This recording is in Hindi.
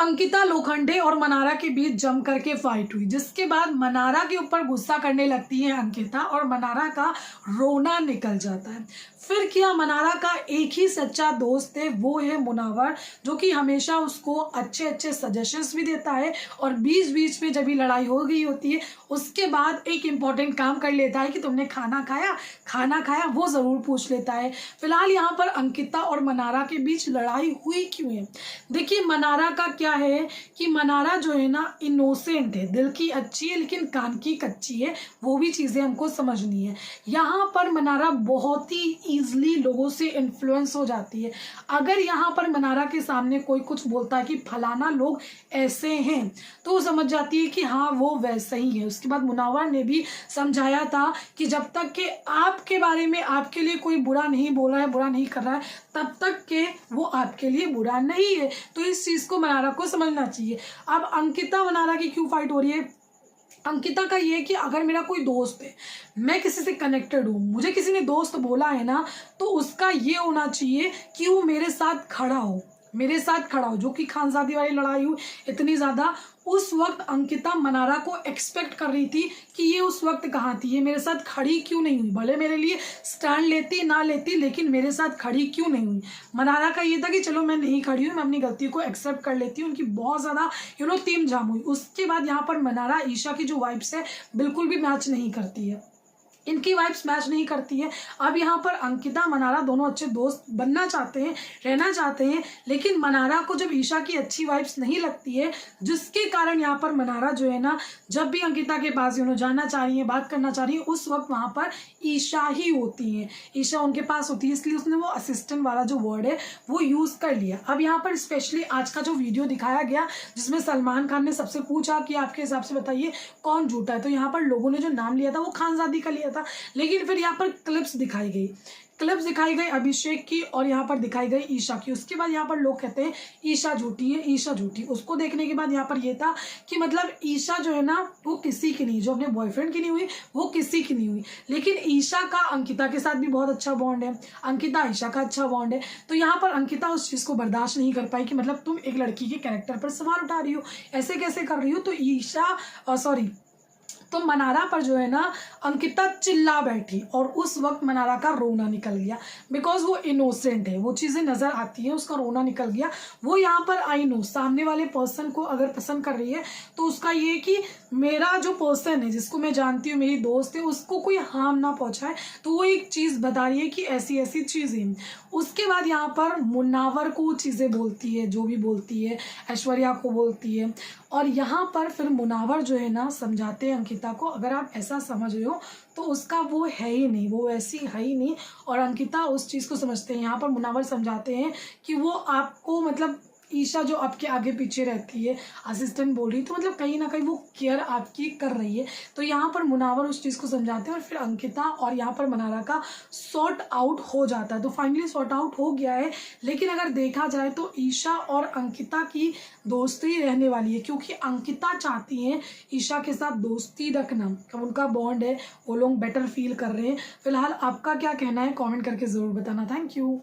अंकिता लोखंडे और मनारा के बीच जम करके फाइट हुई, जिसके बाद मनारा के ऊपर गुस्सा करने लगती है अंकिता और मनारा का रोना निकल जाता है। फिर क्या, मनारा का एक ही सच्चा दोस्त है, वो है मुनावर, जो कि हमेशा उसको अच्छे अच्छे सजेशंस भी देता है और बीच बीच में जब भी लड़ाई हो गई होती है उसके बाद एक इम्पॉर्टेंट काम कर लेता है कि तुमने खाना खाया वो ज़रूर पूछ लेता है। फिलहाल यहाँ पर अंकिता और मनारा के बीच लड़ाई हुई क्यों है? देखिए, मनारा का क्या है कि मनारा जो है ना इनोसेंट है, दिल की अच्छी है लेकिन कान की कच्ची है, वो भी चीज़ें हमको समझनी है। यहाँ पर मनारा बहुत ही ईजिली लोगों से इन्फ्लुएंस हो जाती है। अगर यहाँ पर मनारा के सामने कोई कुछ बोलता है कि फलाना लोग ऐसे हैं तो वो समझ जाती है कि हाँ वो वैसा ही है। उसके बाद मुनावर ने भी समझाया था कि जब तक कि आपके बारे में आपके लिए कोई बुरा नहीं बोल रहा है, बुरा नहीं कर रहा है, तब तक के वो आपके लिए बुरा नहीं है। तो इस चीज़ को मनारा को समझना चाहिए। अब अंकिता मनारा की क्यों फाइट हो रही है? अंकिता का ये कि अगर मेरा कोई दोस्त है, मैं किसी से कनेक्टेड हूँ, मुझे किसी ने दोस्त बोला है ना, तो उसका ये होना चाहिए कि वो मेरे साथ खड़ा हो, जो कि खानजादी वाली लड़ाई हुई इतनी ज़्यादा, उस वक्त अंकिता मनारा को एक्सपेक्ट कर रही थी कि ये उस वक्त कहाँ थी, ये मेरे साथ खड़ी क्यों नहीं हुई, भले मेरे लिए स्टैंड लेती ना लेती लेकिन मेरे साथ खड़ी क्यों नहीं हुई। मनारा का ये था कि चलो मैं नहीं खड़ी हूँ, मैं अपनी गलती को एक्सेप्ट कर लेती हूँ। उनकी बहुत ज़्यादा तीम जाम हुई। उसके बाद यहाँ पर मनारा ईशा की जो वाइब्स है बिल्कुल भी मैच नहीं करती है, इनकी वाइब्स मैच नहीं करती है। अब यहाँ पर अंकिता मनारा दोनों अच्छे दोस्त बनना चाहते हैं, रहना चाहते हैं, लेकिन मनारा को जब ईशा की अच्छी वाइब्स नहीं लगती है, जिसके कारण यहाँ पर मनारा जो है ना जब भी अंकिता के पास जाना चाह रही है, बात करना चाह रही है, उस वक्त वहाँ पर ईशा ही होती है, ईशा उनके पास होती है, इसलिए उसने वो असिस्टेंट वाला जो वर्ड है वो यूज़ कर लिया। अब यहाँ पर स्पेशली आज का जो वीडियो दिखाया गया जिसमें सलमान खान ने सबसे पूछा कि आपके हिसाब से बताइए कौन झूठा है, तो यहाँ पर लोगों ने जो नाम लिया था वो खानजादी का लिया था। लेकिन फिर यहाँ पर क्लिप्स दिखाई गई अभिषेक की और यहाँ पर दिखाई गई ईशा की। उसके बाद यहाँ पर लोग कहते हैं ईशा झूठी है, ईशा झूठी। उसको देखने के बाद यहाँ पर ये था कि मतलब ईशा जो है ना वो किसी की नहीं, जो अपने बॉयफ्रेंड की नहीं हुई वो किसी की नहीं हुई। लेकिन ईशा का अंकिता के साथ भी बहुत अच्छा बॉन्ड है, अंकिता ईशा का अच्छा बॉन्ड है। तो यहाँ पर अंकिता उस चीज़ को बर्दाश्त नहीं कर पाई कि मतलब तुम एक लड़की के कैरेक्टर पर सवाल उठा रही हो, ऐसे कैसे कर रही हो। तो तो मनारा पर जो है ना अंकिता चिल्ला बैठी और उस वक्त मनारा का रोना निकल गया, बिकॉज वो इनोसेंट है, वो चीज़ें नज़र आती हैं, उसका रोना निकल गया। वो यहाँ पर आई नो सामने वाले पर्सन को अगर पसंद कर रही है तो उसका ये कि मेरा जो पर्सन है जिसको मैं जानती हूँ, मेरी दोस्त है, उसको कोई हार्म ना पहुँचाए, तो वो एक चीज़ बता रही है कि ऐसी ऐसी चीज़ें। उसके बाद यहाँ पर मुनावर को चीज़ें बोलती है, जो भी बोलती है, ऐश्वर्या को बोलती है, और यहाँ पर फिर मुनावर जो है ना समझाते हैं अंकिता को, अगर आप ऐसा समझ रहे हो तो उसका वो है ही नहीं, वो ऐसी है ही नहीं। और अंकिता उस चीज़ को समझते हैं। यहाँ पर मुनावर समझाते हैं कि वो आपको मतलब ईशा जो आपके आगे पीछे रहती है, असिस्टेंट बोल रही, तो मतलब कहीं ना कहीं वो केयर आपकी कर रही है। तो यहाँ पर मुनावर उस चीज़ को समझाते हैं और फिर अंकिता और यहाँ पर मनारा का सॉर्ट आउट हो जाता है। तो फाइनली सॉर्ट आउट हो गया है। लेकिन अगर देखा जाए तो ईशा और अंकिता की दोस्ती रहने वाली है, क्योंकि अंकिता चाहती हैं ईशा के साथ दोस्ती रखना, अब उनका बॉन्ड है, वो लोग बेटर फील कर रहे हैं। फिलहाल आपका क्या कहना है कॉमेंट करके ज़रूर बताना। Thank you.